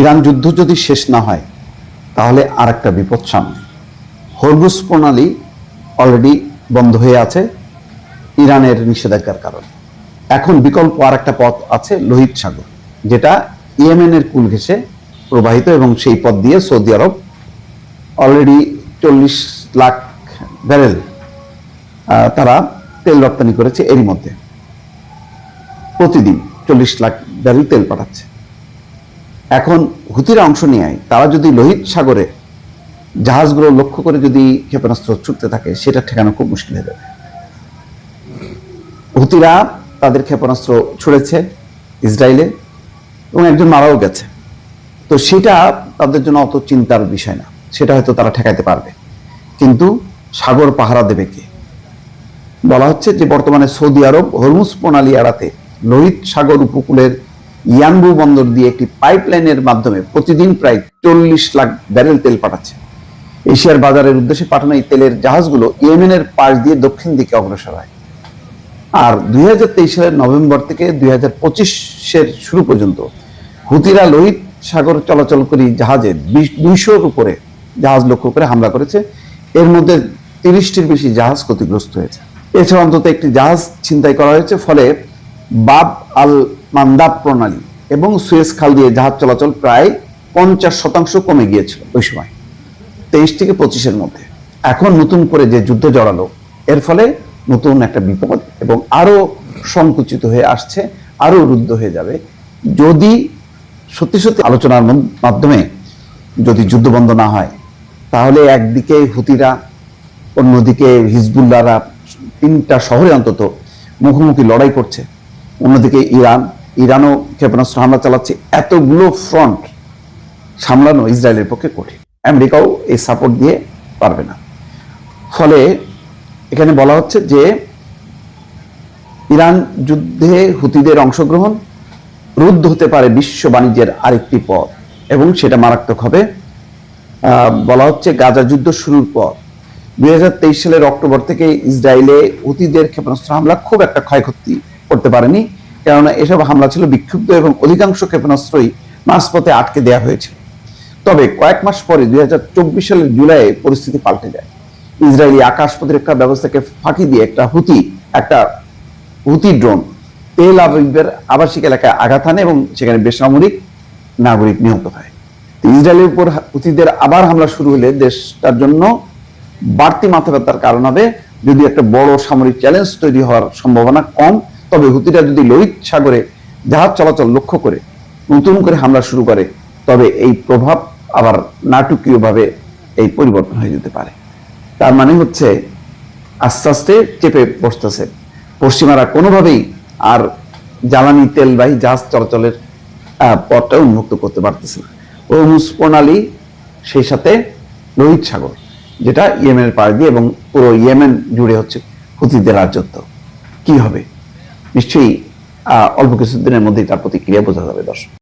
Iran যুদ্ধ যদি শেষ না হয় তাহলে আর একটা বিপদ সামনে। হরমুজ প্রণালী অলরেডি বন্ধ হয়ে আছে ইরানের নিষেধাজ্ঞার কারণে। এখন বিকল্প আর একটা পথ আছে, লোহিত সাগর, যেটা ইয়েমেনের কুল ঘেঁষে প্রবাহিত, এবং সেই পথ দিয়ে সৌদি আরব অলরেডি 40 লাখ ব্যারেল তারা তেল রপ্তানি করেছে। এরই মধ্যে প্রতিদিন 40 লাখ ব্যারেল তেল পাঠাচ্ছে। এখন হুতিরা অংশ নিয়ে তারা যদি লোহিত সাগরে জাহাজগুলো লক্ষ্য করে যদি ক্ষেপণাস্ত্র ছুটতে থাকে, সেটা ঠেকানো খুব মুশকিল হয়ে যাবে। হুতিরা তাদের ক্ষেপণাস্ত্র ছুড়েছে ইসরায়েলে এবং একজন মারাও গেছে। তো সেটা তাদের জন্য অত চিন্তার বিষয় না, সেটা হয়তো তারা ঠেকাইতে পারবে। কিন্তু সাগর পাহারা দেবে কে? বলা হচ্ছে যে বর্তমানে সৌদি আরব হরমুজ প্রণালী এড়াতে লোহিত সাগর উপকূলের ইয়ানবু বন্দর দিয়ে একটি পাইপলাইনের মাধ্যমে প্রতিদিন প্রায় 40 লাখ ব্যারেল তেল পাঠাচ্ছে। এশিয়ার বাজারের উদ্দেশ্যে পাঠানো এই তেলের জাহাজগুলো ইয়েমেনের পাশ দিয়ে দক্ষিণ দিকে অগ্রসর হয়। আর 2023 সালের নভেম্বর থেকে 2025-এর শুরু পর্যন্ত হুতিরা লোহিত সাগর চলাচলকারী জাহাজে 200-র উপরে জাহাজ লক্ষ্য করে হামলা করেছে। এর মধ্যে 30টির বেশি জাহাজ ক্ষতিগ্রস্ত হয়েছে। এছাড়া অন্তত একটি জাহাজ ছিনতাই করা হয়েছে। ফলে বাব আল মান্দাব প্রণালী এবং সুয়েজ খাল দিয়ে জাহাজ চলাচল প্রায় 50% কমে গিয়েছিল ওই সময়, 23 থেকে 25-এর মধ্যে। এখন নতুন করে যে যুদ্ধ জড়ালো, এর ফলে নতুন একটা বিপদ এবং আরো সংকুচিত হয়ে আসছে, আরো রুদ্ধ হয়ে যাবে। যদি সত্যি সত্যি আলোচনার মাধ্যমে যদি যুদ্ধ বন্ধ না হয়, তাহলে একদিকে হুতিরা, অন্যদিকে হিজবুল্লাহরা 3টা শহরে অন্তত মুখোমুখি লড়াই করছে, অন্যদিকে ইরানও ক্ষেপণাস্ত্র হামলা চালাচ্ছে। এতগুলো ফ্রন্ট সামলানো ইসরায়েলের পক্ষে কঠিন। আমেরিকাও এই সাপোর্ট দিয়ে পারবে না। ফলে এখানে বলা হচ্ছে যে ইরান যুদ্ধে হুতিদের অংশগ্রহণ রুদ্ধ হতে পারে বিশ্ব বাণিজ্যের আরেকটি পথ, এবং সেটা মারাত্মক হবে। বলা হচ্ছে গাজা যুদ্ধ শুরুর পর 2023 সালের অক্টোবর থেকে ইসরায়েলে হুতিদের ক্ষেপণাস্ত্র হামলা খুব একটা ক্ষয়ক্ষতি করতে পারেনি, কেননা এসব হামলা ছিল বিক্ষুব্ধ এবং অধিকাংশ ক্ষেপণাস্ত্রই মাঝপথে আটকে দেওয়া হয়েছিল। তবে কয়েক মাস পরে 2024 সালের জুলাইয়ে পরিস্থিতি পাল্টে যায়। ইসরায়েলি আকাশ প্রতিরক্ষা ব্যবস্থাকে ফাঁকি দিয়ে একটা হুতি ড্রোন তেল আবিবের আবাসিক এলাকায় আঘাত হানে এবং সেখানে বেসামরিক নাগরিক নিহত হয়। ইসরায়েলের উপর হুতিদের আবার হামলা শুরু হলে দেশটার জন্য বাড়তি মাথা ব্যথার কারণ হবে। যদি একটা বড় সামরিক চ্যালেঞ্জ তৈরি হওয়ার সম্ভাবনা কম, তবে হুতিরা যদি লোহিত সাগরে জাহাজ চলাচল লক্ষ্য করে নতুন করে হামলা শুরু করে, তবে এই প্রভাব আবার নাটকীয়ভাবে এই পরিবর্তন হয়ে যেতে পারে। তার মানে হচ্ছে আস্তে আস্তে চেপে বসতেছে পশ্চিমারা, কোনোভাবেই আর জ্বালানি তেলবাহী জাহাজ চলাচলের পথটা উন্মুক্ত করতে পারতেছে না। হরমুজ প্রণালী, সেই সাথে লোহিত সাগর, যেটা ইয়েমেনের পাড় দিয়ে এবং পুরো ইয়েমেন জুড়ে হচ্ছে হুতিদের রাজত্ব। কি হবে নিশ্চয়ই অল্প কিছুদিনের মধ্যেই তার প্রতিক্রিয়া বোঝা যাবে দর্শক।